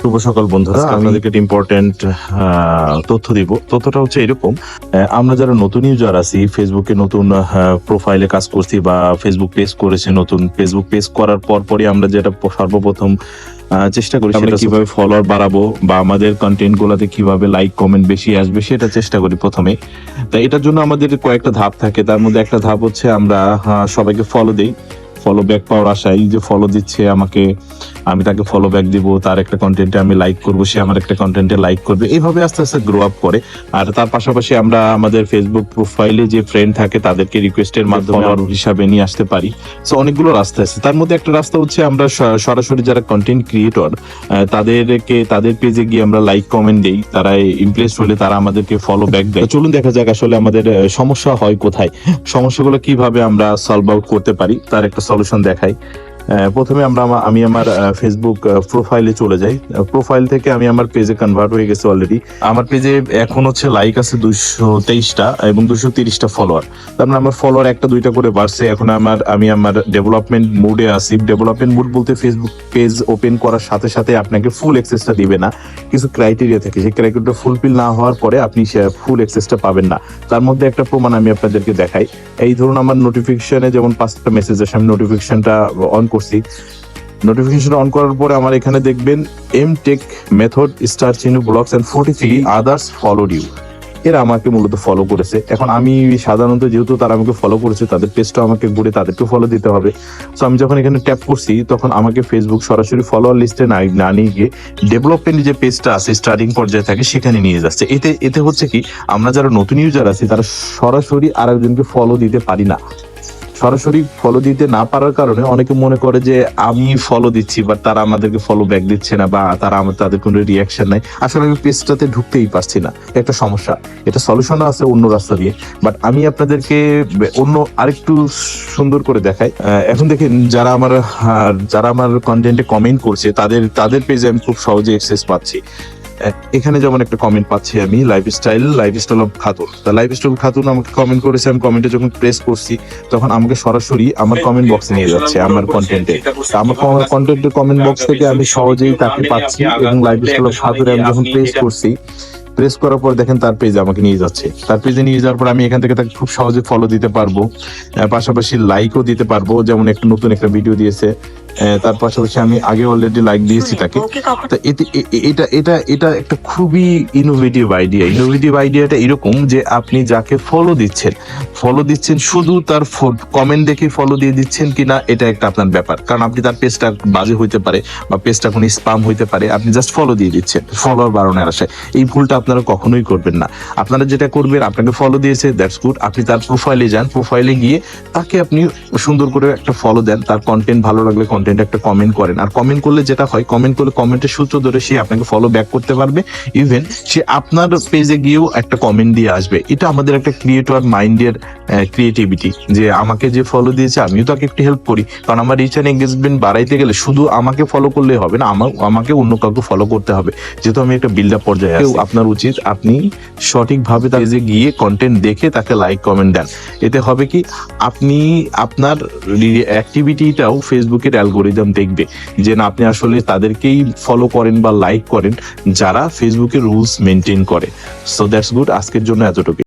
শুভ সকাল বন্ধুরা, আপনাদেরকে একটা ইম্পর্টেন্ট তথ্য দিব। তথ্যটা হচ্ছে এরকম, আমরা যারা নতুন ইউজার আছি, ফেসবুকে নতুন প্রোফাইলে কাজ করছি বা ফেসবুক পেজ করেছে, নতুন ফেসবুক পেজ করার পরপরই আমরা যেটা সর্বপ্রথম চেষ্টা করি সেটা কিভাবে ফলোয়ার বাড়াবো বা আমাদের কন্টেন্ট গুলাতে কিভাবে লাইক কমেন্ট বেশি আসবে সেটা চেষ্টা করি প্রথমে। তাই এটার জন্য আমাদের কয়েকটা ধাপ থাকে, তার মধ্যে একটা ধাপ হচ্ছে আমরা সবাইকে ফলো দেই। ফলো ব্যাক পাওয়ার আশায়, যে ফলো দিচ্ছে আমাকে, আমি তাকে ফলো ব্যাক দিব, তার একটা কন্টেন্টে আমি লাইক করব, সে আমার একটা কন্টেন্টে লাইক করবে, এইভাবে আস্তে আস্তে গ্রো আপ করে। আর তার পাশাপাশি আমরা আমাদের ফেসবুক প্রোফাইলে যে ফ্রেন্ড থাকে তাদেরকে রিকোয়েস্টের মাধ্যমে ফলোয়ার হিসাবে নিয়ে আসতে পারি। সো অনেকগুলো রাস্তা আছে, তার মধ্যে একটা রাস্তা হচ্ছে আমরা সরাসরি যারা কন্টেন্ট ক্রিয়েটর তাদের পেজে গিয়ে আমরা লাইক কমেন্ট দেই, তারা ইমপ্রেস হলে তারা আমাদেরকে ফলো ব্যাক দেয়। চলুন দেখা যাক আসলে আমাদের সমস্যা হয় কোথায়, সমস্যাগুলো কিভাবে আমরা সলভ আউট করতে পারি তার একটা সলিউশন দেখাই। প্রথমে আমি আমার ফেসবুক প্রোফাইলে চলে যাই। প্রোফাইল থেকে আমি আমার পেজে কনভার্ট হয়ে গেছে অলরেডি। আমার পেজে এখন হচ্ছে লাইক আছে 223টা এবং 230টা ফলোয়ার। তার মানে আমার ফলোয়ার একটা দুইটা করে বাড়ছে। এখন আমি আমার ডেভেলপমেন্ট মুডে আছি। ডেভেলপমেন্ট মুড বলতে ফেসবুক পেজ ওপেন করার সাথে সাথে আপনাকে ফুল অ্যাক্সেসটা দিবে না, কিছু ক্রাইটেরিয়া থাকে, সেই ক্রাইটেরিয়া ফুলফিল না হওয়ার পরে আপনি ফুল অ্যাক্সেসটা পাবেন না। তার মধ্যে একটা প্রমাণ আমি আপনাদেরকে দেখাই। এই ধরুন আমার নোটিফিকেশনে যেমন 5টা মেসেজ আসে, আমি নোটিফিকেশনটা অন করছি। নোটিফিকেশন অন করার পরে আমার এখানে দেখবেন M tech method star Chinu blogs and 43 others followed you, এরা আমাকে মূলত ফলো করেছে। এখন আমি সাধারণত যেহেতু তারা আমাকে ফলো করেছে, তাদের পেজটা আমাকে ঘুরে তাদেরকে ফলো দিতে হবে। সো আমি যখন এখানে ট্যাপ করছি তখন আমাকে ফেসবুক সরাসরি ফলোয়ার লিস্টে না নিয়ে গিয়ে ডেভেলপমেন্ট যে পেজটা আছে স্টার্টিং পর্যায়ে থাকে সেখানে নিয়ে যাচ্ছে। এতে হচ্ছে কি, আমরা যারা নতুন ইউজার আছি তারা সরাসরি আরেকজনকে ফলো দিতে পারি না। সরাসরি ফলো দিতে না পারার কারণে অনেকে মনে করে যে আমি ফলো দিচ্ছি বাট তারা আমাদেরকে ফলো ব্যাক দিচ্ছে না বা তাদের কোনো রিয়াকশন নাই। আসলে আমি পেজটাতে ঢুকতেই পারছি না, একটা সমস্যা। এটা সলিউশন আছে অন্য রাস্তা দিয়ে, বাট আমি আপনাদেরকে অন্য আরেকটু সুন্দর করে দেখাই। এখন দেখেন যারা আমার কন্টেন্টে কমেন্ট করছে তাদের পেজে আমি খুব সহজে অ্যাক্সেস পাচ্ছি। এখানে যেমন একটা কমেন্ট পাচ্ছি আমি, লাইফস্টাইল অফ খাতুন। তা লাইফস্টাইল খাতুন আমাকে কমেন্ট করেছে, আমি কমেন্টে যখন প্রেস করছি তখন আমাকে সরাসরি আমার কমেন্ট বক্সে নিয়ে যাচ্ছে আমার কন্টেন্টে। আমার কন্টেন্টের কমেন্ট বক্স থেকে আমি সহজেই তাকে পাচ্ছি এবং লাইফস্টাইল অফ খাতুনে আমি যখন প্রেস করার পর দেখেন তার পেজে আমাকে নিয়ে যাচ্ছে। তার পেজে নিয়ে যাওয়ার পর আমি এখান থেকে তাকে খুব সহজে ফলো দিতে পারবো, পাশাপাশি লাইকও দিতে পারবো। যেমন নতুন একটা ভিডিও দিয়েছে, তার পাশাপাশি আমি আগে অলরেডি লাইক দিয়েছি তাকে। এটা একটা খুবই ইনোভেটিভ আইডিয়াটা এরকম যে আপনি যাকে ফলো দিচ্ছেন শুধু তার কমেন্ট দেখে ফলো দিয়ে দিচ্ছেন কিনা এটা একটা আপনার ব্যাপার, কারণ আপনি তার পেজটা বাজে হইতে পারে বা পেজটা কোনো স্পাম হইতে পারে, আপনি জাস্ট ফলো দিয়ে দিচ্ছেন ফলোয়ার বাড়ানোর আশায়। এই ভুলটা আপনারা কখনোই করবেন না। আপনারা যেটা করবেন, আপনাকে ফলো দিয়েছে, দ্যাটস গুড, আপনি তার প্রোফাইলে যান, প্রোফাইলে গিয়ে তাকে আপনি সুন্দর করে একটা ফলো দেন, তার কন্টেন্ট ভালো লাগলে কন্টেন্ট একটা কমেন্ট করেন। আর কমেন্ট করলে যেটা হয়, কমেন্টের সূত্র ধরে সে আপনাকে ফলো ব্যাক করতে পারবে, ইভেন সে আপনার পেজে গিয়েও একটা কমেন্ট দিয়ে আসবে। এটা আমাদের একটা ক্রিয়েটর মাইন্ডের ক্রিয়েটিভিটি, যে আমাকে যে ফলো দিয়েছে আমিও তাকে একটু হেল্প করি। কারণ আমার রিচ এন্ড এঙ্গেজমেন্ট বাড়াইতে গেলে শুধু আমাকে ফলো করলে হবে না, আমাকে অন্য কাউকে ফলো করতে হবে, যেহেতু আমি একটা বিল্ড আপ পর্যায়ে আছি। আপনার উচিত আপনি সঠিকভাবে তার পেজে গিয়ে কন্টেন্ট দেখে তাকে লাইক কমেন্ট দেন। এতে হবে কি, আপনি আপনার অ্যাক্টিভিটিটাও ফেসবুকের অ্যালগোরিদম দেখবে যে না, আপনি আসলে তাদেরকেই ফলো করেন বা লাইক করেন যারা ফেসবুকের রুলস মেনটেন করে। সো দ্যাটস গুড, আজকের জন্য এতটুকু।